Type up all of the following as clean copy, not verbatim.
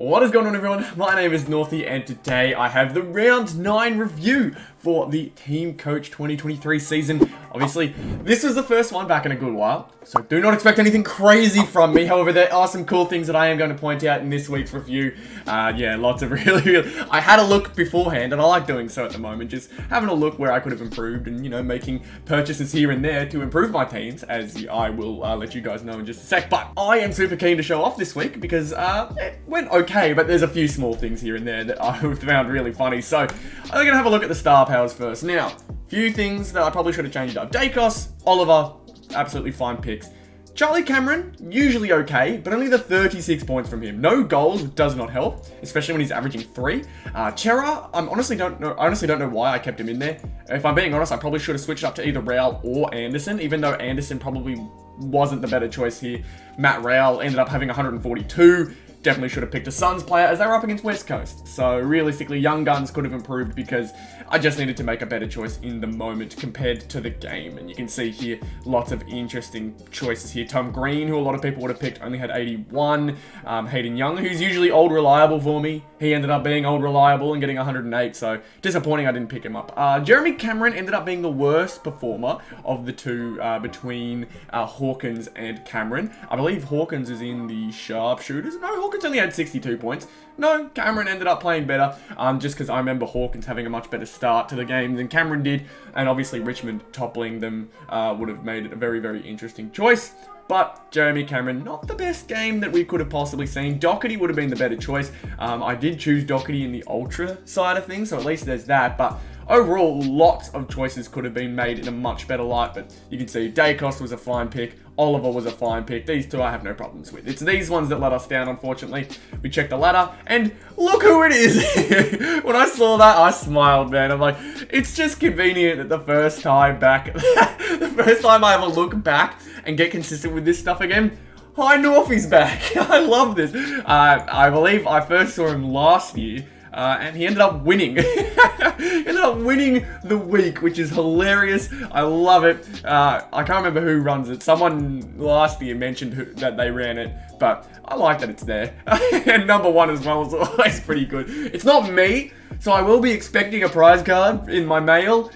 What is going on, everyone? My name is Northy, and today I have the Round 9 review for the Teamcoach 2023 season. Obviously, this was the first one back in a good while, so do not expect anything crazy from me. However, there are some cool things that I am going to point out in this week's review. Yeah, lots of really... I had a look beforehand, and I like doing so at the moment, just having a look where I could have improved and, you know, making purchases here and there to improve my teams, as I will let you guys know in just a sec. But I am super keen to show off this week because it went okay, but there's a few small things here and there that I found really funny. So I'm going to have a look at the star powers first. Now, few things that I probably should have changed up. Dacos, Oliver, absolutely fine picks. Charlie Cameron, usually okay, but only the 36 points from him. No goals does not help, especially when he's averaging 3. Chera, I honestly don't know why I kept him in there. If I'm being honest, I probably should have switched up to either Raul or Anderson, even though Anderson probably wasn't the better choice here. Matt Raul ended up having 142. Definitely should have picked a Suns player as they were up against West Coast. So realistically, Young Guns could have improved because I just needed to make a better choice in the moment compared to the game. And you can see here lots of interesting choices here. Tom Green, who a lot of people would have picked, only had 81. Hayden Young, who's usually old reliable for me. He ended up being old reliable and getting 108. So disappointing I didn't pick him up. Jeremy Cameron ended up being the worst performer of the two between Hawkins and Cameron. I believe Hawkins is in the sharpshooters. No, Hawkins only had 62 points. No, Cameron ended up playing better, just because I remember Hawkins having a much better start to the game than Cameron did, and obviously Richmond toppling them would have made it a very, very interesting choice. But Jeremy Cameron, not the best game that we could have possibly seen. Doherty would have been the better choice. I did choose Doherty in the ultra side of things, so at least there's that. But overall, lots of choices could have been made in a much better light. But you can see Dacos was a fine pick. Oliver was a fine pick. These two I have no problems with. It's these ones that let us down, unfortunately. We checked the ladder, and look who it is. When I saw that, I smiled, man. I'm like, it's just convenient that the first time back, the first time I ever look back and get consistent with this stuff again, hi, Northy's back. I love this. I believe I first saw him last year, and he ended up winning. He ended up winning the week, which is hilarious. I love it. I can't remember who runs it. Someone last year mentioned that they ran it, but I like that it's there. And number 1 as well is always pretty good. It's not me, so I will be expecting a prize card in my mail.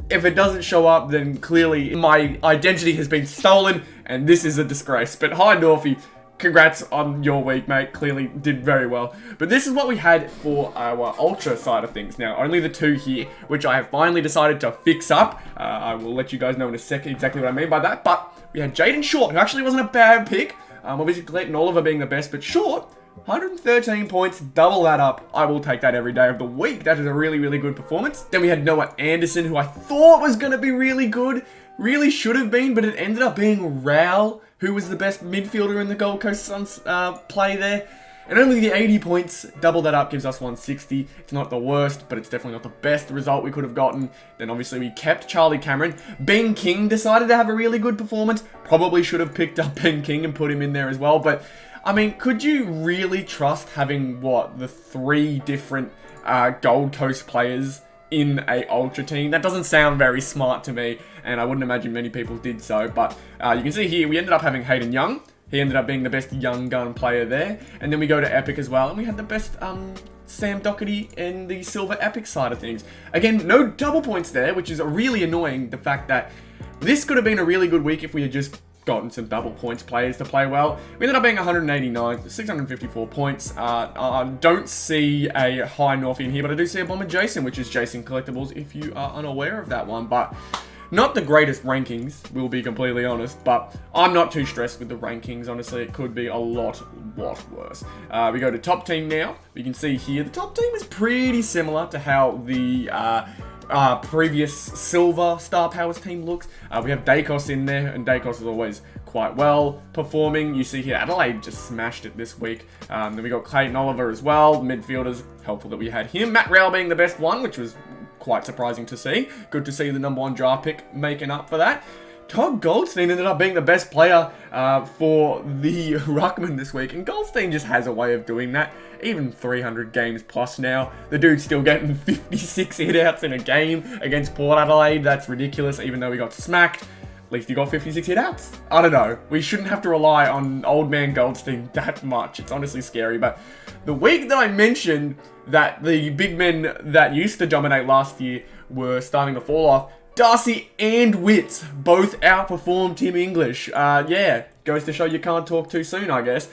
If it doesn't show up, then clearly my identity has been stolen, and this is a disgrace. But hi, Northy. Congrats on your week, mate. Clearly did very well. But this is what we had for our Ultra side of things. Now, only the 2 here, which I have finally decided to fix up. I will let you guys know in a second exactly what I mean by that. But we had Jaden Short, who actually wasn't a bad pick. Obviously, Clayton Oliver being the best, but Short, 113 points, double that up. I will take that every day of the week. That is a really, really good performance. Then we had Noah Anderson, who I thought was going to be really good. Really should have been, but it ended up being Raul, who was the best midfielder in the Gold Coast Suns play there. And only the 80 points, double that up, gives us 160. It's not the worst, but it's definitely not the best result we could have gotten. Then obviously we kept Charlie Cameron. Ben King decided to have a really good performance. Probably should have picked up Ben King and put him in there as well. But, I mean, could you really trust having, the 3 different Gold Coast players in a Ultra team? That doesn't sound very smart to me, and I wouldn't imagine many people did so. But you can see here, we ended up having Hayden Young. He ended up being the best young gun player there. And then we go to Epic as well, and we had the best Sam Doherty in the Silver Epic side of things. Again, no double points there, which is really annoying, the fact that this could have been a really good week if we had just gotten some double points players to play well. We ended up being 189, 654 points. I don't see a high Northy in here, but I do see a Bomber Jason, which is Jason Collectibles, if you are unaware of that one. But not the greatest rankings, we'll be completely honest, but I'm not too stressed with the rankings. Honestly, it could be a lot worse. We go to top team now. We can see here, the top team is pretty similar to how the previous Silver Star Powers team looks. We have Dacos in there, and Dacos is always quite well performing. You see here, Adelaide just smashed it this week. Then we got Clayton Oliver as well. Midfielders, helpful that we had him. Matt Raul being the best one, which was quite surprising to see. Good to see the number 1 draft pick making up for that. Todd Goldstein ended up being the best player for the Ruckman this week, and Goldstein just has a way of doing that. Even 300 games plus now, the dude's still getting 56 hitouts in a game against Port Adelaide. That's ridiculous, even though we got smacked. least he got 56 hitouts. I don't know. We shouldn't have to rely on old man Goldstein that much. It's honestly scary. But the week that I mentioned that the big men that used to dominate last year were starting to fall off, Darcy and Witts both outperformed Tim English. Yeah, goes to show you can't talk too soon, I guess.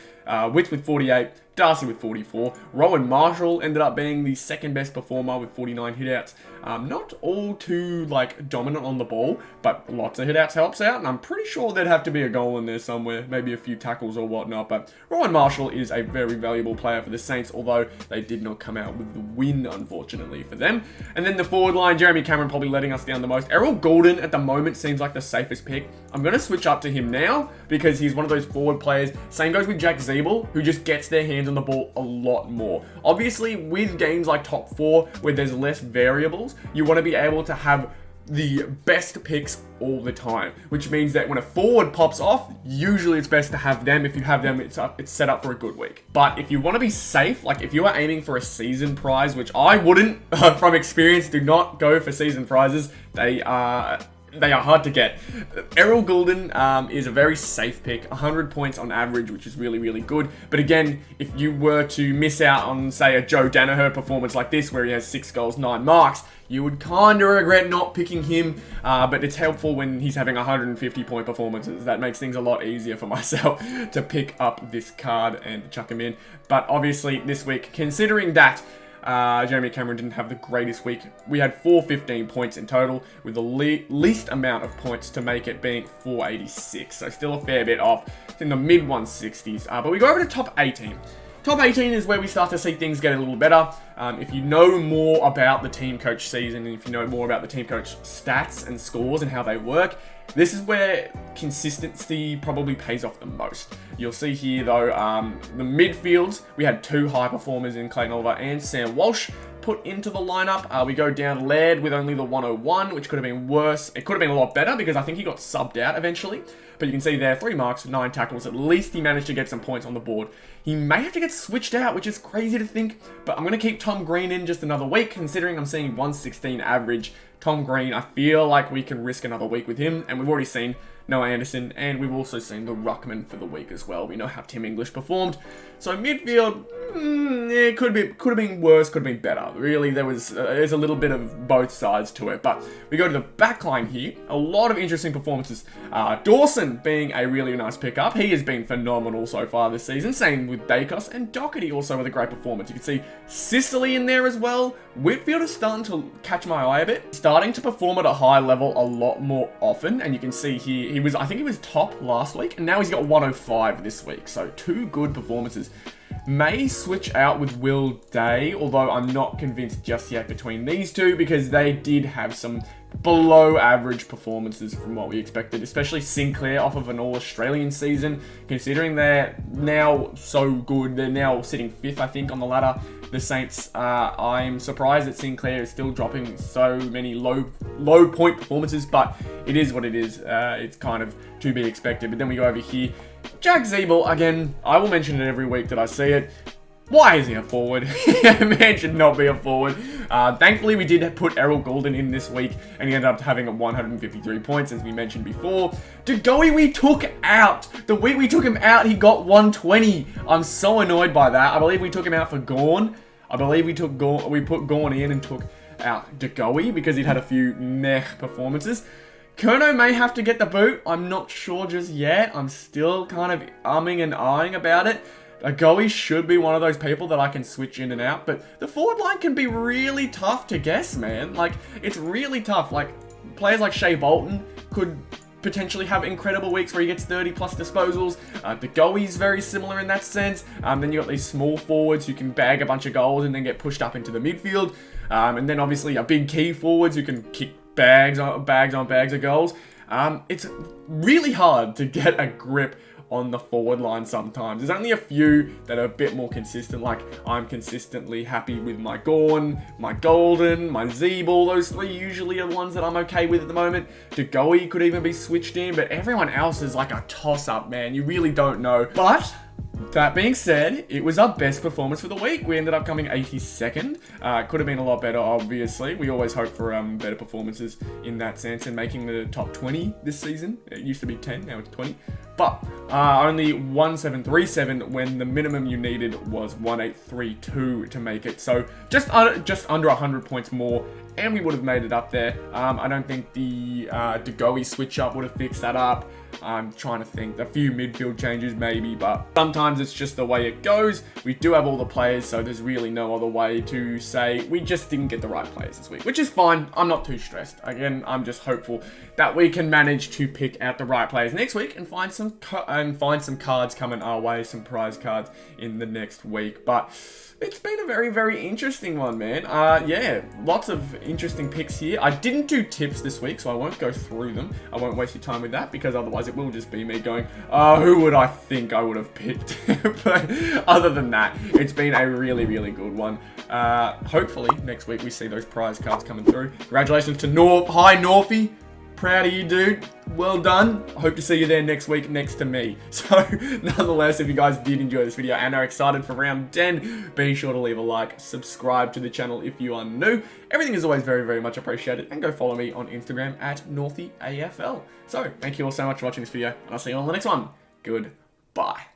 Witts with 48, Darcy with 44. Rowan Marshall ended up being the second best performer with 49 hitouts. Not all too, dominant on the ball, but lots of hitouts helps out, and I'm pretty sure there'd have to be a goal in there somewhere, maybe a few tackles or whatnot, but Rowan Marshall is a very valuable player for the Saints, although they did not come out with the win, unfortunately, for them. And then the forward line, Jeremy Cameron probably letting us down the most. Errol Goulden, at the moment, seems like the safest pick. I'm going to switch up to him now, because he's one of those forward players. Same goes with Jack Zeeble, who just gets their hands on the ball a lot more. Obviously, with games like top 4, where there's less variables, you want to be able to have the best picks all the time, which means that when a forward pops off, usually it's best to have them. If you have them, it's set up for a good week. But if you want to be safe, if you are aiming for a season prize, which I wouldn't, from experience, do not go for season prizes. They are hard to get. Errol Goulden is a very safe pick, 100 points on average, which is really, really good. But again, if you were to miss out on, say, a Joe Danaher performance like this, where he has 6 goals, 9 marks, you would kind of regret not picking him, but it's helpful when he's having 150 point performances. That makes things a lot easier for myself to pick up this card and chuck him in. But obviously this week, considering that Jeremy Cameron didn't have the greatest week, we had 415 points in total, with the least amount of points to make it being 486. So still a fair bit off. It's in the mid 160s. But we go over to top 18. Top 18 is where we start to see things get a little better. If you know more about the Teamcoach season, and if you know more about the Teamcoach stats and scores and how they work, this is where consistency probably pays off the most. You'll see here, though, the midfields, we had 2 high performers in Clayton Oliver and Sam Walsh put into the lineup. We go down Laird with only the 101, which could have been worse. It could have been a lot better because I think he got subbed out eventually. But you can see there, 3 marks, 9 tackles. At least he managed to get some points on the board. He may have to get switched out, which is crazy to think. But I'm going to keep Tom Green in just another week, considering I'm seeing 116 average. Tom Green, I feel like we can risk another week with him. And we've already seen Noah Anderson, and we've also seen the Ruckman for the week as well. We know how Tim English performed. So midfield, it could have been worse, could have been better. Really, there's a little bit of both sides to it. But we go to the back line here. A lot of interesting performances. Dawson being a really nice pickup. He has been phenomenal so far this season. Same with Dacos, and Doherty also with a great performance. You can see Sicily in there as well. Whitfield is starting to catch my eye a bit. Starting to perform at a high level a lot more often. And you can see here, I think he was top last week, and now he's got 105 this week. So 2 good performances. May switch out with Will Day, although I'm not convinced just yet between these two, because they did have some below average performances from what we expected, especially Sinclair off of an All-Australian season. Considering they're now so good, they're now sitting 5th, I think, on the ladder. The Saints, I'm surprised that Sinclair is still dropping so many low point performances, but it is what it is. It's kind of to be expected. But then we go over here. Jack Zeeble, again, I will mention it every week that I see it. Why is he a forward? Man should not be a forward. Thankfully, we did put Errol Goulden in this week, and he ended up having 153 points, as we mentioned before. Degoe we took out. The week we took him out, he got 120. I'm so annoyed by that. I believe we took him out for Gawn. I believe we put Gawn in and took out Degoe because he'd had a few meh performances. Kerno may have to get the boot. I'm not sure just yet. I'm still kind of umming and ahhing about it. Degoe should be one of those people that I can switch in and out, but the forward line can be really tough to guess, man. It's really tough. Players like Shea Bolton could potentially have incredible weeks where he gets 30 plus disposals. Degoe's very similar in that sense. Then you got these small forwards who can bag a bunch of goals and then get pushed up into the midfield. And then obviously a big key forwards who can kick bags on bags of goals. It's really hard to get a grip on the forward line sometimes. There's only a few that are a bit more consistent, like I'm consistently happy with my Gawn, my Golden, my Zeeble. Those 3 usually are the ones that I'm okay with at the moment. Degoe could even be switched in, but everyone else is like a toss-up, man. You really don't know. But That being said, it was our best performance for the week. We ended up coming 82nd. Could have been a lot better, obviously. We always hope for better performances in that sense and making the top 20 this season. It used to be 10, now it's 20. But only 1737 when the minimum you needed was 1832 to make it. So just under 100 points more, and we would have made it up there. I don't think the Degoe switch up would have fixed that up. I'm trying to think. A few midfield changes maybe, but sometimes it's just the way it goes. We do have all the players, so there's really no other way to say we just didn't get the right players this week, which is fine. I'm not too stressed. Again, I'm just hopeful that we can manage to pick out the right players next week and find some cards coming our way, some prize cards in the next week. But it's been a very, very interesting one, man. Yeah, lots of interesting picks here. I didn't do tips this week, so I won't go through them. I won't waste your time with that, because otherwise it will just be me going, who would I think I would have picked? But other than that, it's been a really, really good one. Hopefully, next week we see those prize cards coming through. Congratulations to Hi, Northy. Proud of you, dude. Well done. Hope to see you there next week next to me. So, nonetheless, if you guys did enjoy this video and are excited for round 10, be sure to leave a like, subscribe to the channel if you are new. Everything is always very, very much appreciated. And go follow me on Instagram at NorthyAFL. So, thank you all so much for watching this video, and I'll see you on the next one. Goodbye.